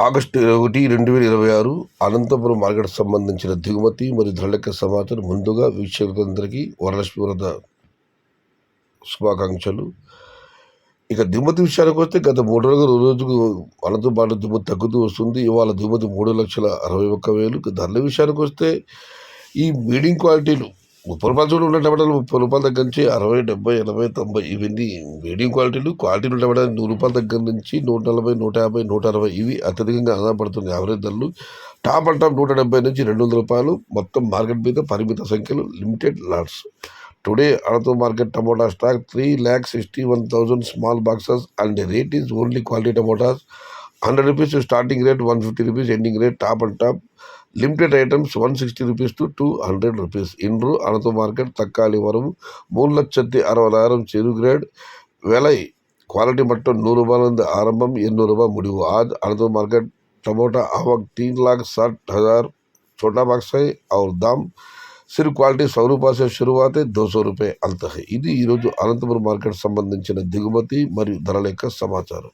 August 1, 2026 Anantapuram market సంబంధించిన దిగుమతి మరియు ధరలెక్క సమాచారం. ముందుగా వీక్షకులందరికీ వరలక్ష్మి వ్రత శుభాకాంక్షలు. ఇక దిగుమతి విషయానికి వస్తే గత 3 రోజులు రోజుకు మనతో పాటు దిగుమతి తగ్గుతూ వస్తుంది. ఇవాళ దిగుమతి 3,61,000. ధరల విషయానికి వస్తే ఈ మీడియం క్వాలిటీలు 30 రూపాయల చోటు ఉన్న టమాటాలు 30 రూపాయల దగ్గర నుంచి 60, 70, 80, 90 ఇవన్నీ మీడియం క్వాలిటీలు టమాటాలు 100 రూపాయల దగ్గర నుంచి 140, 150, 160 ఇవి అత్యధికంగా ఆధారపడుతుంది యావరేజ్ ధరలు. టాప్ అండ్ టాప్ 170 నుంచి 200 రూపాయలు. మొత్తం మార్కెట్ మీద పరిమిత సంఖ్యలో limited lots. Today Anantapuram market tomato stock 3,61,000 small boxes and rate is only quality tomatoes 100 rupees starting rate, 150 rupees ending rate. Top and top limited items 160 rupees to 200 rupees. ఇండ్రు Anantapur market తక్కాలి వరం 3,60,000 చెరు గ్రేడ్ వెలై క్వాలిటీ మట్టం 100 రూపాయల నుండి ఆరంభం 800 రూపాయలు ముడివు. आज अनंतपुर मार्केट टमोटा आवक 3,60,000 छोटा बॉक्स है और दाम सिर्फ क्वालिटी 100 రూపాయల से शुरुआत है 200 రూపాయలు అంత है. ఇది ఈరోజు అనంతపురం మార్కెట్ సంబంధించిన దిగుమతి మరియు ధరల యొక్క సమాచారం.